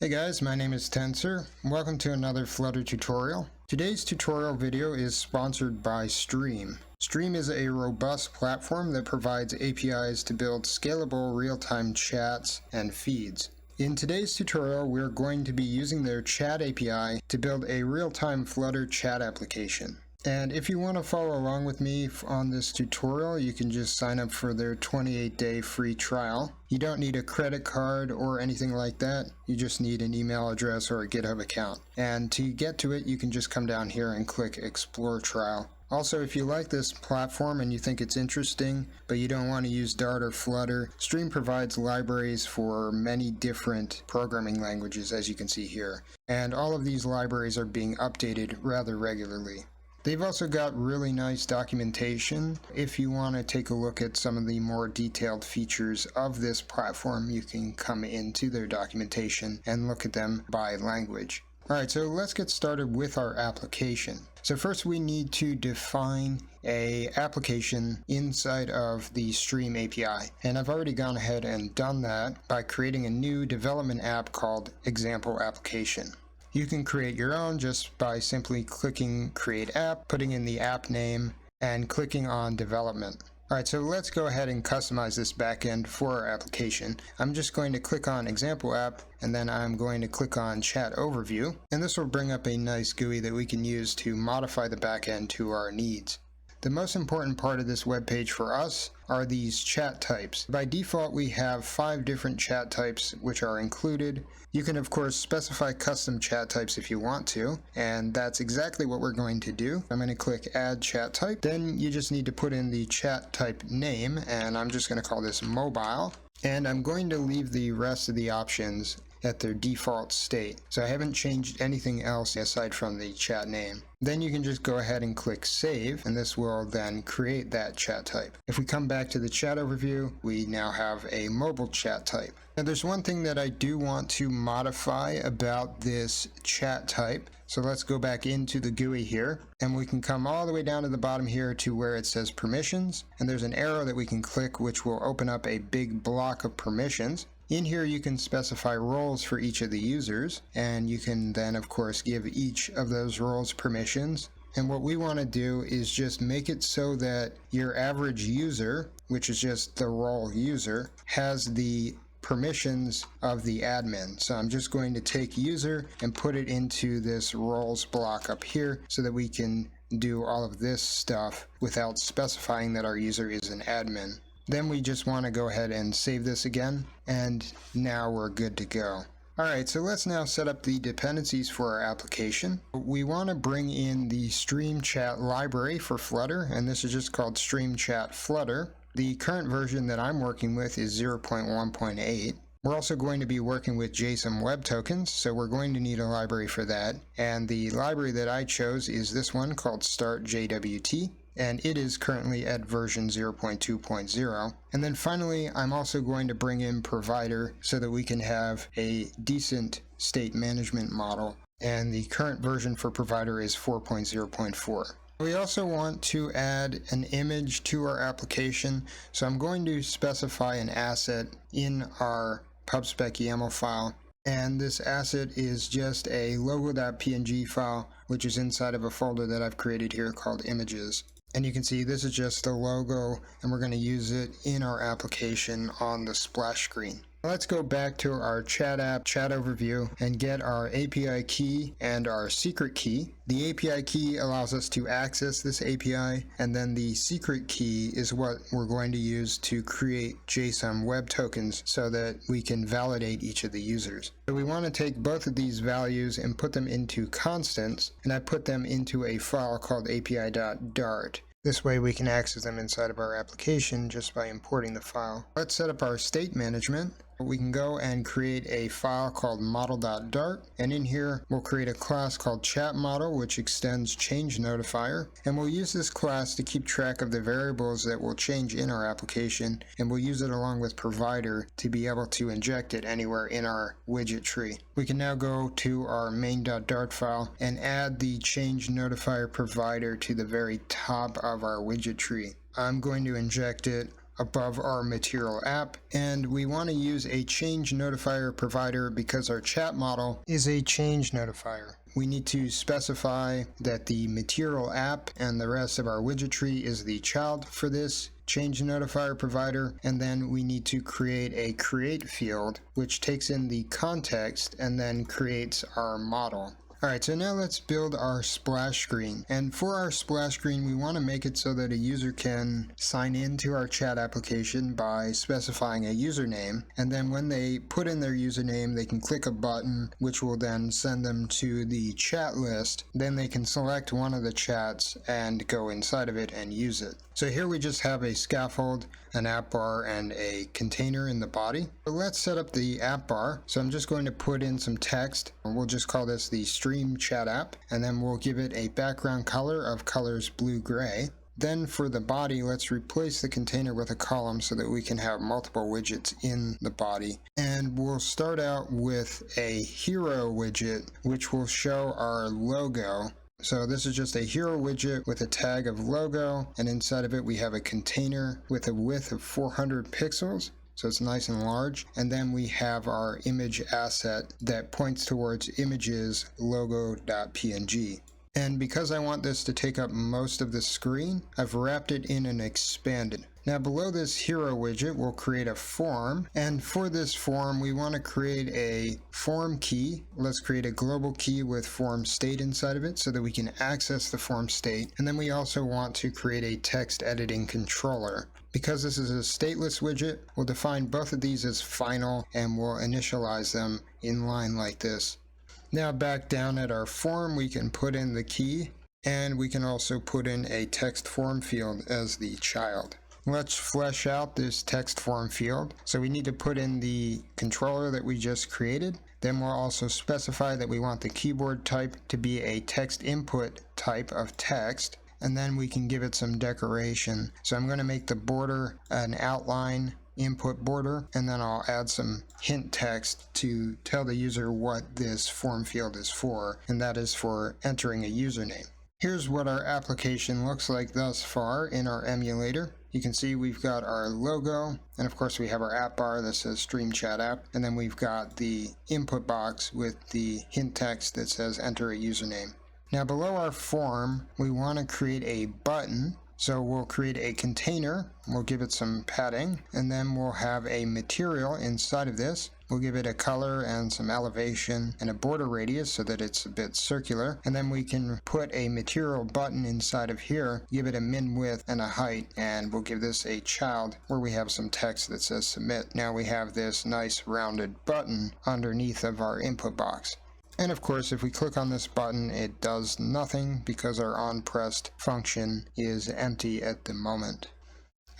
Hey guys, my name is Tensor. Welcome to another Flutter tutorial. Today's tutorial video is sponsored by Stream. Stream is a robust platform that provides APIs to build scalable real-time chats and feeds. In today's tutorial, we're going to be using their chat API to build a real-time Flutter chat application. And if you want to follow along with me on this tutorial, you can just sign up for their 28-day free trial. You don't need a credit card or anything like that. You just need an email address or a GitHub account. And to get to it, you can just come down here and click Explore Trial. Also, if you like this platform and you think it's interesting, but you don't want to use Dart or Flutter, Stream provides libraries for many different programming languages, as you can see here. And all of these libraries are being updated rather regularly. They've also got really nice documentation. If you want to take a look at some of the more detailed features of this platform, you can come into their documentation and look at them by language. Alright, so let's get started with our application. So first we need to define an application inside of the Stream API. And I've already gone ahead and done that by creating a new development app called Example Application. You can create your own just by simply clicking Create App, putting in the app name, and clicking on Development. Alright, so let's go ahead and customize this backend for our application. I'm just going to click on Example App, and then I'm going to click on Chat Overview, and this will bring up a nice GUI that we can use to modify the backend to our needs. The most important part of this web page for us are these chat types. By default, we have 5 different chat types which are included. You can of course specify custom chat types if you want to, and that's exactly what we're going to do. I'm going to click Add Chat Type. Then you just need to put in the chat type name, and I'm just going to call this Mobile. And I'm going to leave the rest of the options at their default state. So I haven't changed anything else aside from the chat name. Then you can just go ahead and click Save, and this will then create that chat type. If we come back to the chat overview, we now have a mobile chat type. Now there's one thing that I do want to modify about this chat type. So let's go back into the GUI here, and we can come all the way down to the bottom here to where it says permissions, and there's an arrow that we can click which will open up a big block of permissions. In here you can specify roles for each of the users, and you can then of course give each of those roles permissions. And what we want to do is just make it so that your average user, which is just the role user, has the permissions of the admin. So I'm just going to take user and put it into this roles block up here so that we can do all of this stuff without specifying that our user is an admin. Then we just want to go ahead and save this again, and now we're good to go. Alright, so let's now set up the dependencies for our application. We want to bring in the Stream Chat library for Flutter, and this is just called Stream Chat Flutter. The current version that I'm working with is 0.1.8. We're also going to be working with JSON Web Tokens, so we're going to need a library for that. And the library that I chose is this one called Start JWT. And it is currently at version 0.2.0. And then finally, I'm also going to bring in provider so that we can have a decent state management model. And the current version for provider is 4.0.4. We also want to add an image to our application. So I'm going to specify an asset in our pubspec YAML file. And this asset is just a logo.png file, which is inside of a folder that I've created here called images. And you can see this is just the logo, and we're going to use it in our application on the splash screen. Let's go back to our chat app, chat overview, and get our API key and our secret key. The API key allows us to access this API, and then the secret key is what we're going to use to create JSON Web Tokens so that we can validate each of the users. So we want to take both of these values and put them into constants, and I put them into a file called api.dart. This way we can access them inside of our application just by importing the file. Let's set up our state management. We can go and create a file called model.dart, and in here we'll create a class called chatModel, which extends change notifier, and we'll use this class to keep track of the variables that will change in our application, and we'll use it along with provider to be able to inject it anywhere in our widget tree. We can now go to our main.dart file and add the change notifier provider to the very top of our widget tree. I'm going to inject it above our material app, and we want to use a change notifier provider because our chat model is a change notifier. We need to specify that the material app and the rest of our widget tree is the child for this change notifier provider, and then we need to create a create field which takes in the context and then creates our model. Alright, so now let's build our splash screen. And for our splash screen, we want to make it so that a user can sign into our chat application by specifying a username. And then when they put in their username, they can click a button, which will then send them to the chat list. Then they can select one of the chats and go inside of it and use it. So here we just have a scaffold, an app bar, and a container in the body. So let's set up the app bar. So I'm just going to put in some text. We'll just call this the stream chat app, and then we'll give it a background color of colors blue-gray. Then for the body, let's replace the container with a column so that we can have multiple widgets in the body. And we'll start out with a hero widget, which will show our logo. So this is just a hero widget with a tag of logo, and inside of it we have a container with a width of 400 pixels. So it's nice and large. And then we have our image asset that points towards images logo.png. And because I want this to take up most of the screen, I've wrapped it in and expanded. Now below this hero widget, we'll create a form. And for this form, we want to create a form key. Let's create a global key with form state inside of it so that we can access the form state. And then we also want to create a text editing controller. Because this is a stateless widget, we'll define both of these as final and we'll initialize them in line like this. Now back down at our form, we can put in the key, and we can also put in a text form field as the child. Let's flesh out this text form field. So we need to put in the controller that we just created. Then we'll also specify that we want the keyboard type to be a text input type of text. And then we can give it some decoration. So I'm going to make the border an outline input border, and then I'll add some hint text to tell the user what this form field is for, and that is for entering a username. Here's what our application looks like thus far in our emulator. You can see we've got our logo, and of course we have our app bar that says Stream Chat App, and then we've got the input box with the hint text that says enter a username. Now below our form, we want to create a button. So we'll create a container, we'll give it some padding, and then we'll have a material inside of this. We'll give it a color and some elevation and a border radius so that it's a bit circular. And then we can put a material button inside of here, give it a min width and a height, and we'll give this a child where we have some text that says submit. Now we have this nice rounded button underneath of our input box. And of course, if we click on this button, it does nothing because our onPressed function is empty at the moment.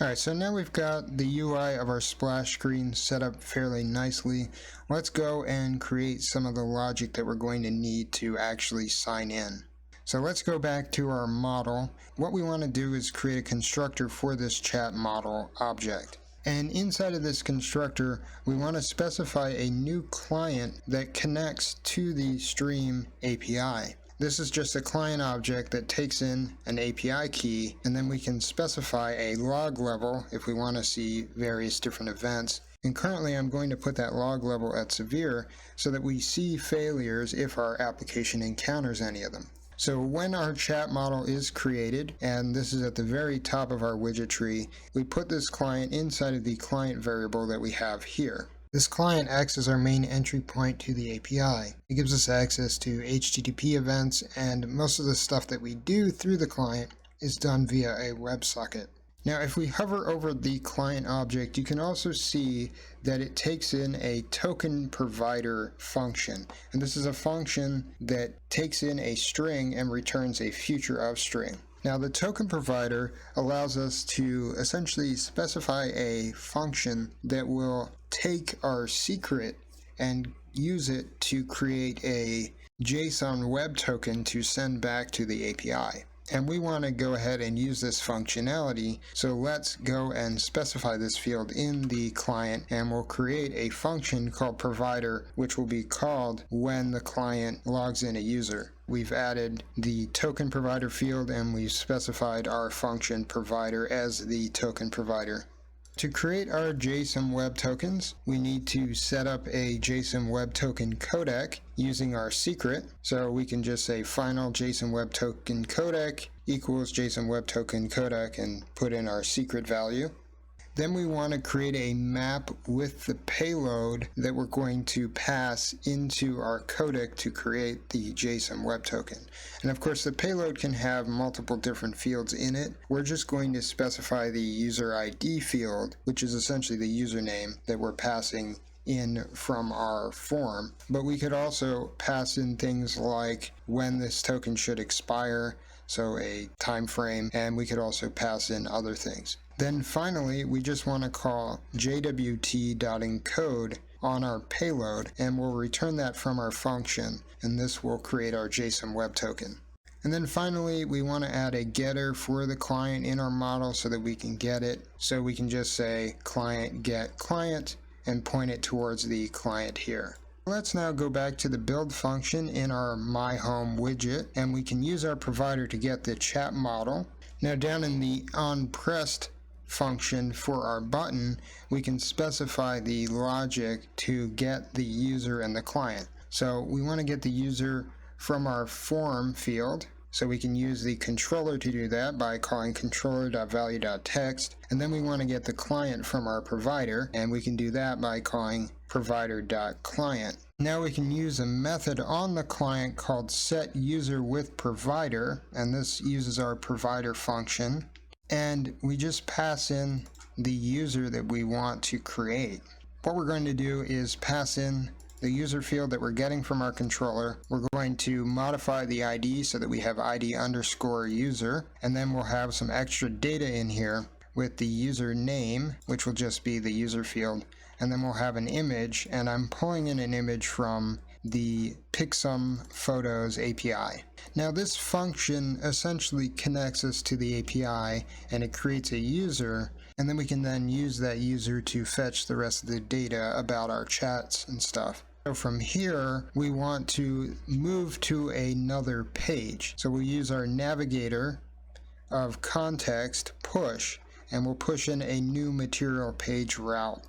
Alright, so now we've got the UI of our splash screen set up fairly nicely. Let's go and create some of the logic that we're going to need to actually sign in. So let's go back to our model. What we want to do is create a constructor for this chat model object. And inside of this constructor, we want to specify a new client that connects to the Stream API. This is just a client object that takes in an API key, and then we can specify a log level if we want to see various different events. And currently I'm going to put that log level at severe so that we see failures if our application encounters any of them. So when our chat model is created, and this is at the very top of our widget tree, we put this client inside of the client variable that we have here. This client acts as our main entry point to the API. It gives us access to HTTP events, and most of the stuff that we do through the client is done via a WebSocket. Now if we hover over the client object, you can also see that it takes in a token provider function. And this is a function that takes in a string and returns a future of string. Now the token provider allows us to essentially specify a function that will take our secret and use it to create a JSON web token to send back to the API. And we want to go ahead and use this functionality, so let's go and specify this field in the client, and we'll create a function called provider, which will be called when the client logs in a user. We've added the token provider field, and we've specified our function provider as the token provider. To create our JSON Web Tokens, we need to set up a JSON Web Token codec using our secret. So we can just say final JSON Web Token codec equals JSON Web Token codec and put in our secret value. Then we want to create a map with the payload that we're going to pass into our codec to create the JSON Web Token. And of course the payload can have multiple different fields in it. We're just going to specify the user ID field, which is essentially the username that we're passing in from our form. But we could also pass in things like when this token should expire, so a time frame, and we could also pass in other things. Then finally, we just want to call jwt.encode on our payload, and we'll return that from our function, and this will create our JSON Web Token. And then finally, we want to add a getter for the client in our model so that we can get it. So we can just say client get client and point it towards the client here. Let's now go back to the build function in our My Home widget, and we can use our provider to get the chat model. Now down in the onPressed function for our button, we can specify the logic to get the user and the client. So we want to get the user from our form field, so we can use the controller to do that by calling controller.value.text, and then we want to get the client from our provider, and we can do that by calling provider.client. Now we can use a method on the client called setUserWithProvider, and this uses our provider function, and we just pass in the user that we want to create. What we're going to do is pass in the user field that we're getting from our controller. We're going to modify the ID so that we have ID_user, and then we'll have some extra data in here with the user name, which will just be the user field, and then we'll have an image, and I'm pulling in an image from the Pixum Photos API. Now this function essentially connects us to the API, and it creates a user, and then we can then use that user to fetch the rest of the data about our chats and stuff. So from here, we want to move to another page. So we'll use our navigator of context push, and we'll push in a new material page route.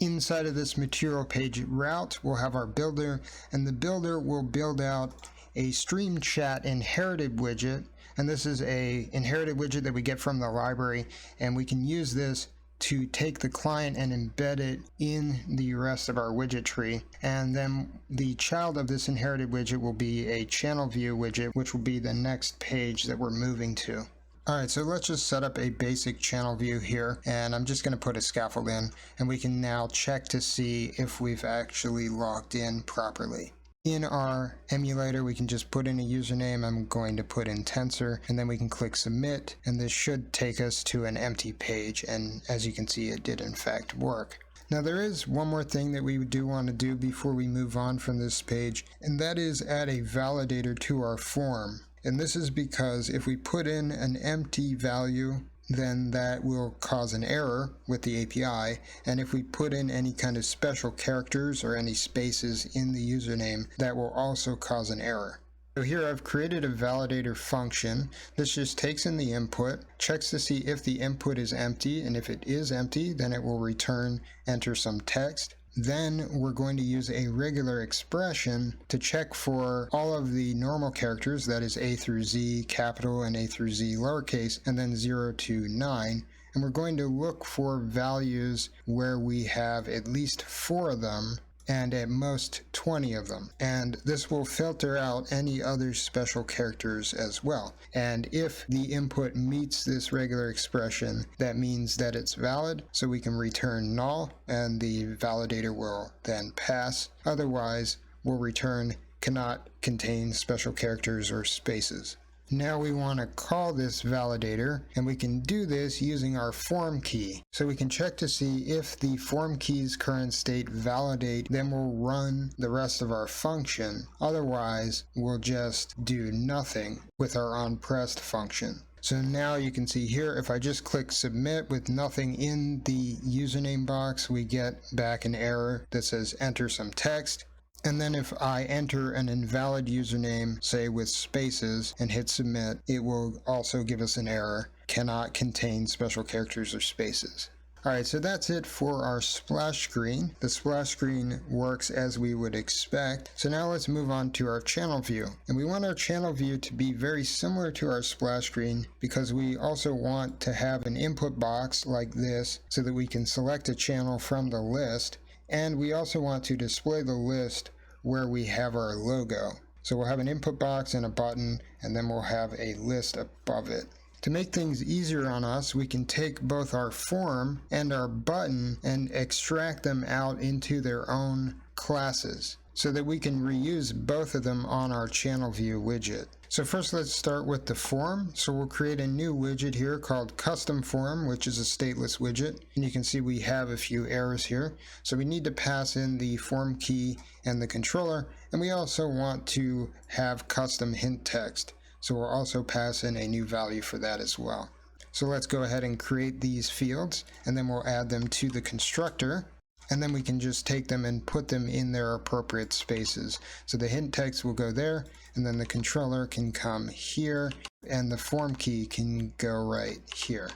Inside of this material page route, we'll have our builder, and the builder will build out a stream chat inherited widget, and this is a inherited widget that we get from the library, and we can use this to take the client and embed it in the rest of our widget tree. And then the child of this inherited widget will be a channel view widget, which will be the next page that we're moving to. Alright, so let's just set up a basic channel view here, and I'm just going to put a scaffold in, and we can now check to see if we've actually logged in properly. In our emulator, we can just put in a username. I'm going to put in Tensor, and then we can click submit, and this should take us to an empty page, and as you can see, it did in fact work. Now there is one more thing that we do want to do before we move on from this page, and that is add a validator to our form. And this is because if we put in an empty value, then that will cause an error with the API, and if we put in any kind of special characters or any spaces in the username, that will also cause an error. So here I've created a validator function. This just takes in the input, checks to see if the input is empty, and if it is empty, then it will return enter some text. Then we're going to use a regular expression to check for all of the normal characters, that is A through Z capital and A through Z lowercase, and then 0 to 9. And we're going to look for values where we have at least 4 of them and at most 20 of them. And this will filter out any other special characters as well. And if the input meets this regular expression, that means that it's valid, so we can return null, and the validator will then pass. Otherwise, we'll return cannot contain special characters or spaces. Now we want to call this validator, and we can do this using our form key. So we can check to see if the form key's current state validate, then we'll run the rest of our function. Otherwise, we'll just do nothing with our onPressed function. So now you can see here, if I just click submit with nothing in the username box, we get back an error that says enter some text. And then if I enter an invalid username, say with spaces, and hit submit, it will also give us an error, cannot contain special characters or spaces. Alright, so that's it for our splash screen. The splash screen works as we would expect. So now let's move on to our channel view. And we want our channel view to be very similar to our splash screen because we also want to have an input box like this so that we can select a channel from the list. And we also want to display the list where we have our logo. So we'll have an input box and a button, and then we'll have a list above it. To make things easier on us, we can take both our form and our button and extract them out into their own classes so that we can reuse both of them on our channel view widget. So first let's start with the form. So we'll create a new widget here called custom form, which is a stateless widget. And you can see we have a few errors here. So we need to pass in the form key and the controller, and we also want to have custom hint text. So we'll also pass in a new value for that as well. So let's go ahead and create these fields, and then we'll add them to the constructor. And then we can just take them and put them in their appropriate spaces. So the hint text will go there, and then the controller can come here, and the form key can go right here.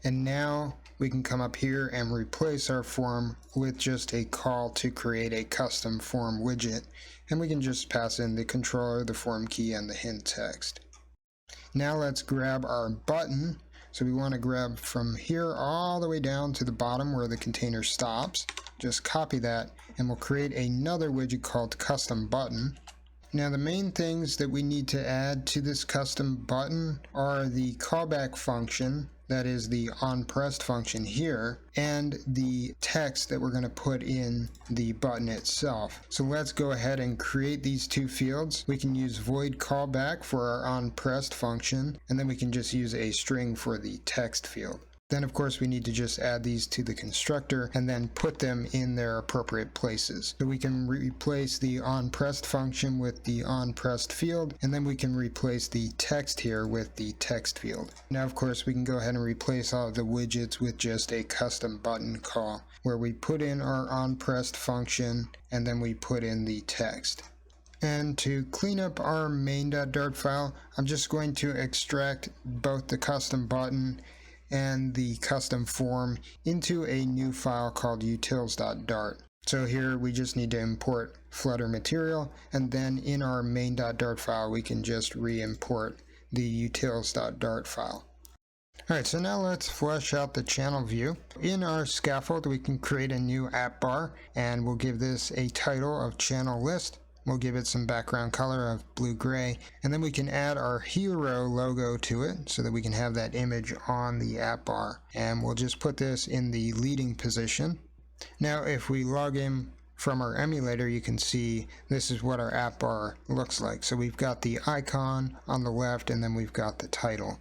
And now we can come up here and replace our form with just a call to create a custom form widget. And we can just pass in the controller, the form key, and the hint text. Now let's grab our button. So we want to grab from here all the way down to the bottom where the container stops. Just copy that, and we'll create another widget called custom button. Now the main things that we need to add to this custom button are the callback function, that is the onPressed function here, and the text that we're going to put in the button itself. So let's go ahead and create these two fields. We can use void callback for our onPressed function, and then we can just use a string for the text field. Then of course we need to just add these to the constructor and then put them in their appropriate places. So we can replace the onPressed function with the onPressed field, and then we can replace the text here with the text field. Now of course we can go ahead and replace all of the widgets with just a custom button call where we put in our onPressed function and then we put in the text. And to clean up our main.dart file, I'm just going to extract both the custom button and the custom form into a new file called utils.dart. So here we just need to import Flutter material, and then in our main.dart file we can just re-import the utils.dart file. Alright, so now let's flesh out the channel view. In our scaffold we can create a new app bar, and we'll give this a title of channel list. We'll give it some background color of blue-gray, and then we can add our hero logo to it so that we can have that image on the app bar. And we'll just put this in the leading position. Now if we log in from our emulator, you can see this is what our app bar looks like. So we've got the icon on the left, and then we've got the title.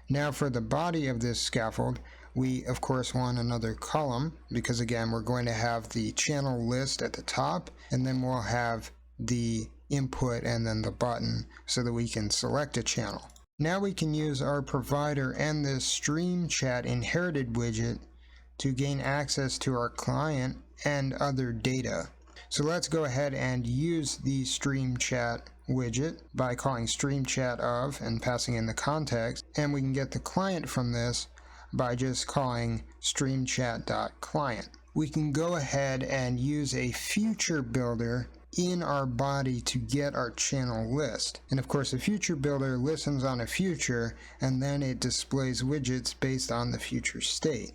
Now for the body of this scaffold, we of course want another column because again we're going to have the channel list at the top, and then we'll have the input and then the button so that we can select a channel. Now we can use our provider and this stream chat inherited widget to gain access to our client and other data. So let's go ahead and use the stream chat widget by calling stream chat of and passing in the context, and we can get the client from this by just calling streamchat.client. We can go ahead and use a future builder in our body to get our channel list. And of course the future builder listens on a future, and then it displays widgets based on the future state.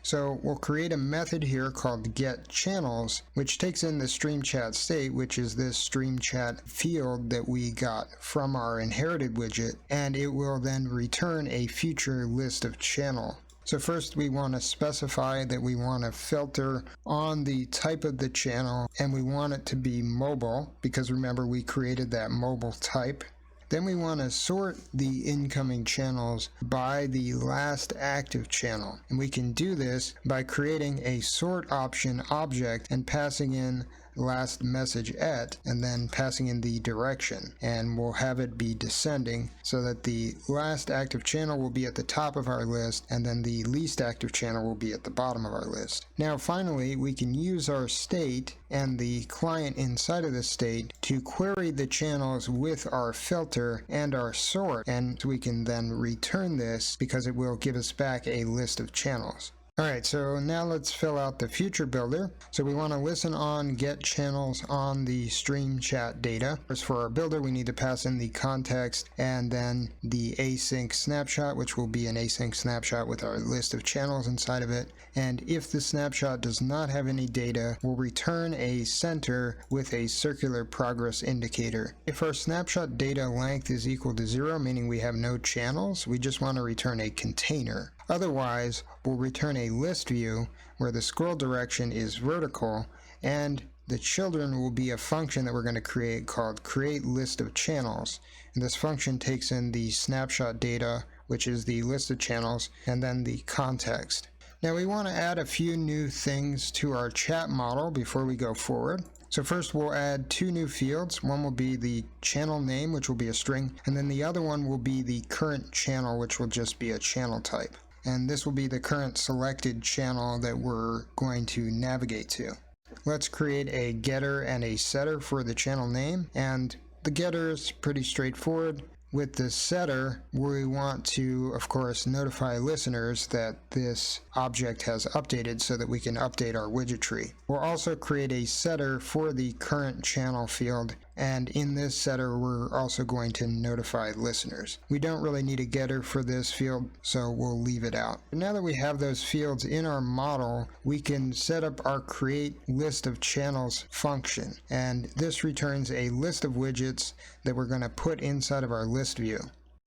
So we'll create a method here called getChannels, which takes in the stream chat state, which is this stream chat field that we got from our inherited widget, and it will then return a future list of channel. So first we want to specify that we want to filter on the type of the channel, and we want it to be mobile because remember we created that mobile type. Then we want to sort the incoming channels by the last active channel, and we can do this by creating a sort option object and passing in last message at, and then passing in the direction, and we'll have it be descending so that the last active channel will be at the top of our list and then the least active channel will be at the bottom of our list. Now finally we can use our state and the client inside of the state to query the channels with our filter and our sort, and we can then return this because it will give us back a list of channels. Alright, so now let's fill out the future builder. So we want to listen on get channels on the stream chat data. First, for our builder, we need to pass in the context and then the async snapshot, which will be an async snapshot with our list of channels inside of it. And if the snapshot does not have any data, we'll return a center with a circular progress indicator. If our snapshot data length is equal to 0, meaning we have no channels, we just want to return a container. Otherwise, we'll return a list view where the scroll direction is vertical, and the children will be a function that we're going to create called create list of channels. And this function takes in the snapshot data, which is the list of channels, and then the context. Now we want to add a few new things to our chat model before we go forward. So first we'll add two new fields. One will be the channel name, which will be a string, and then the other one will be the current channel, which will just be a channel type. And this will be the current selected channel that we're going to navigate to. Let's create a getter and a setter for the channel name, and the getter is pretty straightforward. With the setter, we want to, of course, notify listeners that this object has updated so that we can update our widget tree. We'll also create a setter for the current channel field, and in this setter, we're also going to notify listeners. We don't really need a getter for this field, so we'll leave it out. Now that we have those fields in our model, we can set up our create list of channels function, and this returns a list of widgets that we're going to put inside of our list view.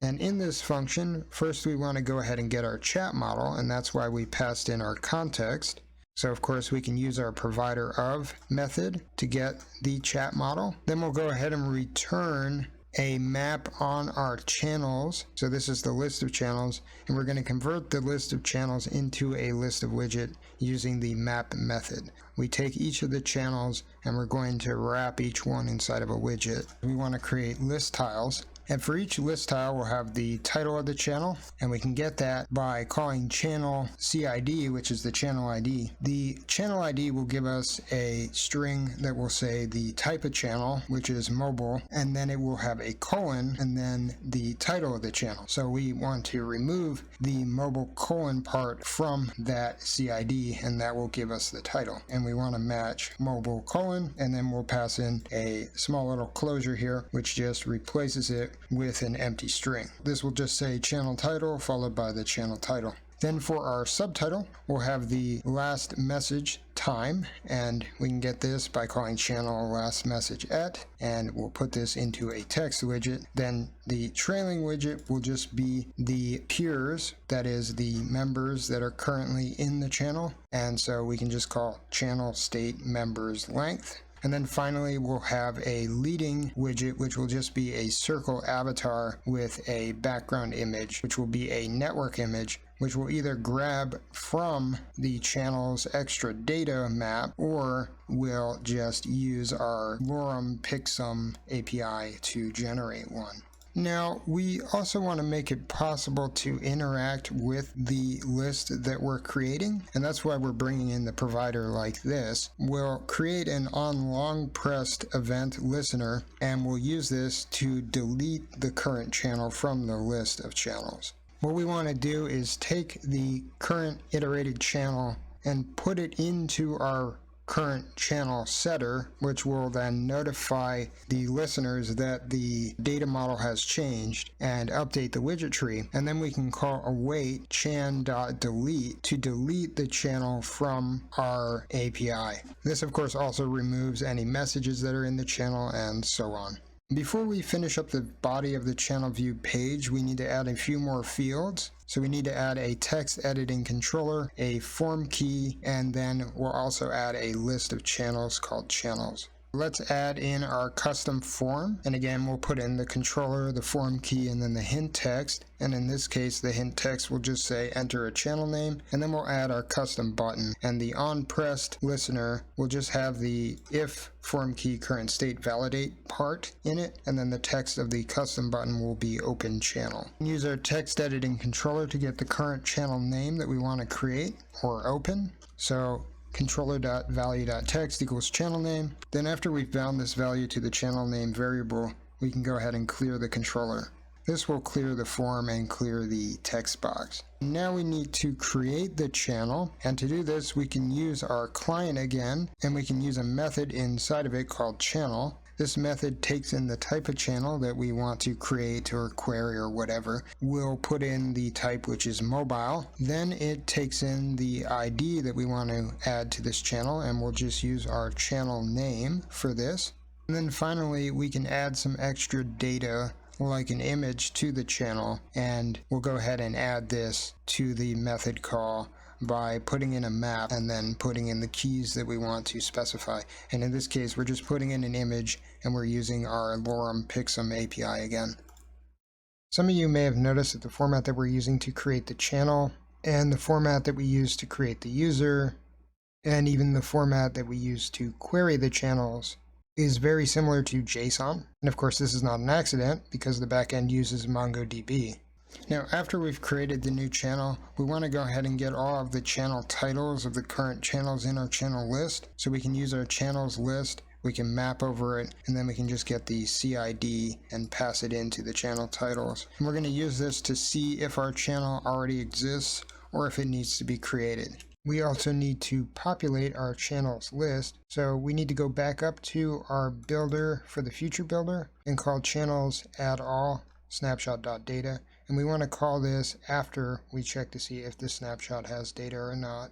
And in this function, first we want to go ahead and get our chat model, and that's why we passed in our context. So of course we can use our provider of method to get the chat model. Then we'll go ahead and return a map on our channels. So this is the list of channels, and we're going to convert the list of channels into a list of widget using the map method. We take each of the channels and we're going to wrap each one inside of a widget. We want to create list tiles. And for each list tile, we'll have the title of the channel, and we can get that by calling channel CID, which is the channel ID. The channel ID will give us a string that will say the type of channel, which is mobile, and then it will have a colon and then the title of the channel. So we want to remove the mobile colon part from that CID, and that will give us the title. And we want to match mobile colon, and then we'll pass in a small little closure here, which just replaces it with an empty string. This will just say channel title followed by the channel title. Then for our subtitle, we'll have the last message time, and we can get this by calling channel last message at, and we'll put this into a text widget. Then the trailing widget will just be the peers, that is the members that are currently in the channel, and so we can just call channel state members length. And then finally, we'll have a leading widget, which will just be a circle avatar with a background image, which will be a network image, which will either grab from the channel's extra data map, or we'll just use our lorem pixum API to generate one. Now, we also want to make it possible to interact with the list that we're creating, and that's why we're bringing in the provider like this. We'll create an on long pressed event listener, and we'll use this to delete the current channel from the list of channels. What we want to do is take the current iterated channel and put it into our current channel setter, which will then notify the listeners that the data model has changed and update the widget tree. And then we can call await chan.delete to delete the channel from our API. This of course also removes any messages that are in the channel and so on. Before we finish up the body of the channel view page, we need to add a few more fields. So we need to add a text editing controller, a form key, and then we'll also add a list of channels called channels. Let's add in our custom form, and again we'll put in the controller, the form key, and then the hint text. And in this case the hint text will just say enter a channel name, and then we'll add our custom button, and the on pressed listener will just have the if form key current state validate part in it, and then the text of the custom button will be open channel. Use our text editing controller to get the current channel name that we want to create, or open. So controller.value.text equals channel name. Then after we've bound this value to the channel name variable, we can go ahead and clear the controller. This will clear the form and clear the text box. Now we need to create the channel, and to do this we can use our client again, and we can use a method inside of it called channel. This method takes in the type of channel that we want to create or query or whatever. We'll put in the type, which is mobile. Then it takes in the ID that we want to add to this channel, and we'll just use our channel name for this. And then finally we can add some extra data like an image to the channel, and we'll go ahead and add this to the method call by putting in a map and then putting in the keys that we want to specify. And in this case we're just putting in an image, and we're using our lorem pixum API again. Some of you may have noticed that the format that we're using to create the channel, and the format that we use to create the user, and even the format that we use to query the channels is very similar to JSON. And of course this is not an accident, because the backend uses MongoDB. Now after we've created the new channel, we want to go ahead and get all of the channel titles of the current channels in our channel list. So we can use our channels list, we can map over it, and then we can just get the CID and pass it into the channel titles. And we're going to use this to see if our channel already exists or if it needs to be created. We also need to populate our channels list. So we need to go back up to our builder for the future builder and call channels add all snapshot.data. And we want to call this after we check to see if the snapshot has data or not.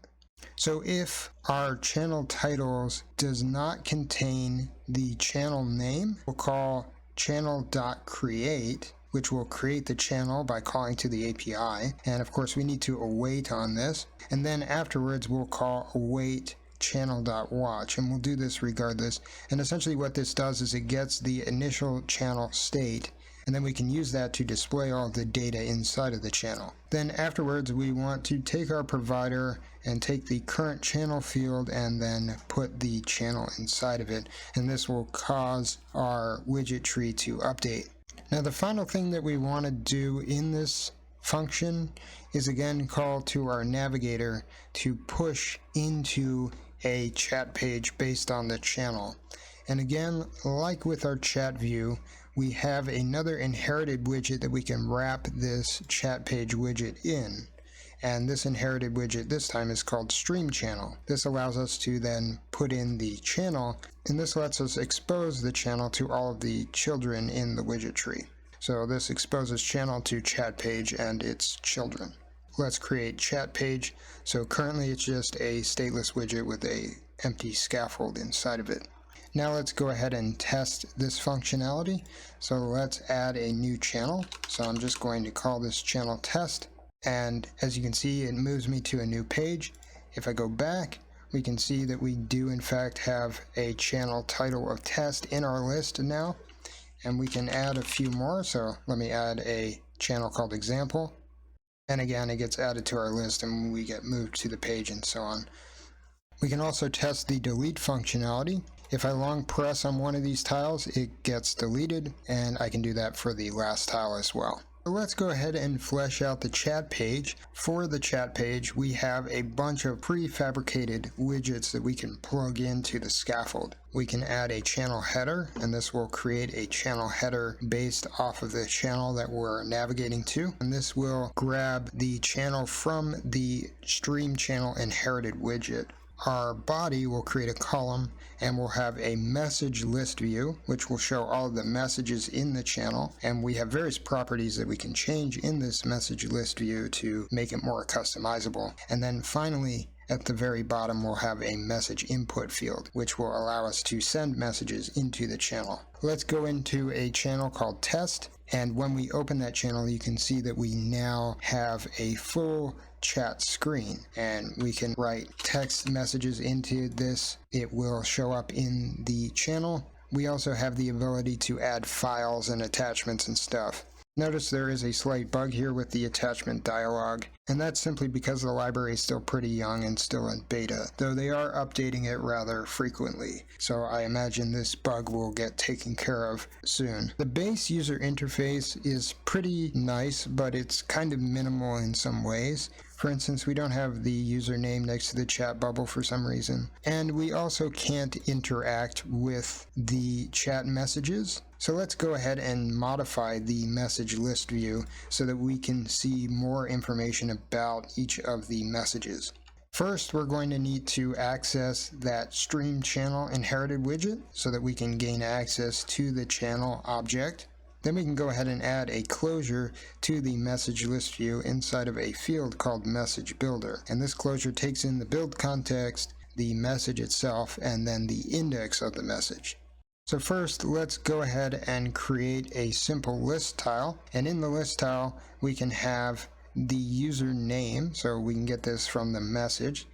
So if our channel titles does not contain the channel name, we'll call channel.create, which will create the channel by calling to the API. And of course we need to await on this. And then afterwards we'll call await channel.watch, and we'll do this regardless. And essentially what this does is it gets the initial channel state, and then we can use that to display all the data inside of the channel. Then afterwards we want to take our provider and take the current channel field and then put the channel inside of it, and this will cause our widget tree to update. Now the final thing that we want to do in this function is again call to our navigator to push into a chat page based on the channel. And again, like with our chat view, we have another inherited widget that we can wrap this chat page widget in. And this inherited widget this time is called stream channel. This allows us to then put in the channel, and this lets us expose the channel to all of the children in the widget tree. So this exposes channel to chat page and its children. Let's create chat page. So currently it's just a stateless widget with a empty scaffold inside of it. Now let's go ahead and test this functionality. So let's add a new channel. So I'm just going to call this channel test. And as you can see, it moves me to a new page. If I go back, we can see that we do in fact have a channel title of test in our list now. And we can add a few more. So let me add a channel called example. And again, it gets added to our list and we get moved to the page and so on. We can also test the delete functionality. If I long press on one of these tiles, it gets deleted, and I can do that for the last tile as well. So let's go ahead and flesh out the chat page. For the chat page, we have a bunch of prefabricated widgets that we can plug into the scaffold. We can add a channel header, and this will create a channel header based off of the channel that we're navigating to. And this will grab the channel from the stream channel inherited widget. Our body will create a column, and we'll have a message list view, which will show all of the messages in the channel. And we have various properties that we can change in this message list view to make it more customizable. And then finally, at the very bottom, we'll have a message input field, which will allow us to send messages into the channel. Let's go into a channel called test. And when we open that channel, you can see that we now have a full chat screen, and we can write text messages into this. It will show up in the channel. We also have the ability to add files and attachments and stuff. Notice there is a slight bug here with the attachment dialog. And that's simply because the library is still pretty young and still in beta, though they are updating it rather frequently. So I imagine this bug will get taken care of soon. The base user interface is pretty nice, but it's kind of minimal in some ways. For instance, we don't have the username next to the chat bubble for some reason. And we also can't interact with the chat messages. So let's go ahead and modify the message list view so that we can see more information about each of the messages. First, we're going to need to access that stream channel inherited widget so that we can gain access to the channel object. Then we can go ahead and add a closure to the message list view inside of a field called message builder. And this closure takes in the build context, the message itself, and then the index of the message. So first, let's go ahead and create a simple list tile. And in the list tile, we can have the user name. So we can get this from the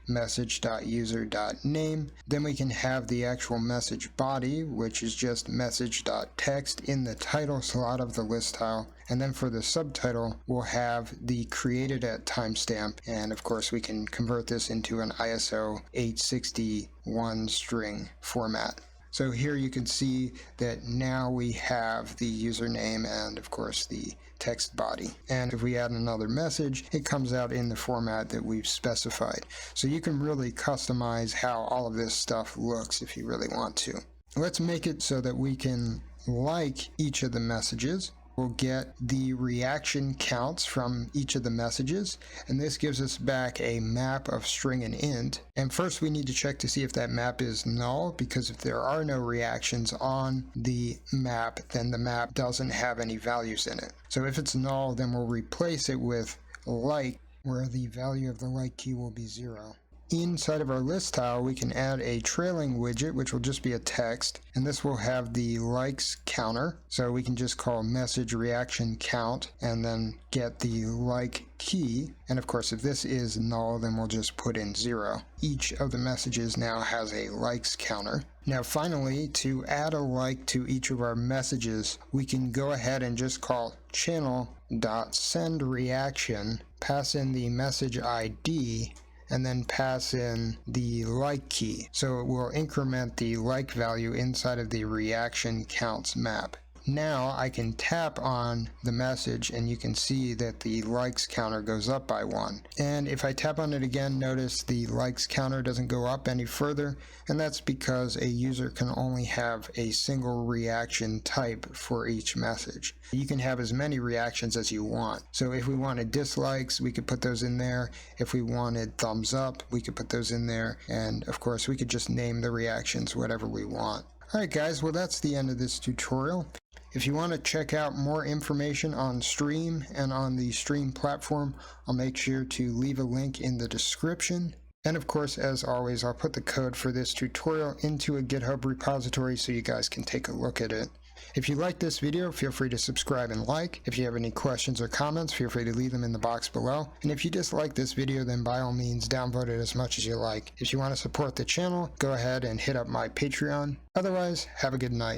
message.user.name. Then we can have the actual message body, which is just message.text in the title slot of the list tile. And then for the subtitle, we'll have the created at timestamp. And of course, we can convert this into an ISO 861 string format. So here you can see that now we have the username and of course the text body. And if we add another message, it comes out in the format that we've specified. So you can really customize how all of this stuff looks if you really want to. Let's make it so that we can like each of the messages. We'll get the reaction counts from each of the messages, and this gives us back a map of string and int. And first we need to check to see if that map is null, because if there are no reactions on the map, then the map doesn't have any values in it. So if it's null, then we'll replace it with like, where the value of the like key will be 0. Inside of our list tile, we can add a trailing widget, which will just be a text, and this will have the likes counter. So we can just call message reaction count and then get the like key. And of course, if this is null, then we'll just put in 0. Each of the messages now has a likes counter. Now finally, to add a like to each of our messages, we can go ahead and just call channel.sendReaction, pass in the message ID, and then pass in the like key. So it will increment the like value inside of the reaction counts map. Now I can tap on the message and you can see that the likes counter goes up by 1. And if I tap on it again, notice the likes counter doesn't go up any further, and that's because a user can only have a single reaction type for each message. You can have as many reactions as you want. So if we wanted dislikes, we could put those in there. If we wanted thumbs up, we could put those in there. And of course, we could just name the reactions whatever we want. Alright guys, well that's the end of this tutorial. If you want to check out more information on Stream and on the Stream platform, I'll make sure to leave a link in the description. And of course, as always, I'll put the code for this tutorial into a GitHub repository so you guys can take a look at it. If you like this video, feel free to subscribe and like. If you have any questions or comments, feel free to leave them in the box below. And if you dislike this video, then by all means, downvote it as much as you like. If you want to support the channel, go ahead and hit up my Patreon. Otherwise, have a good night.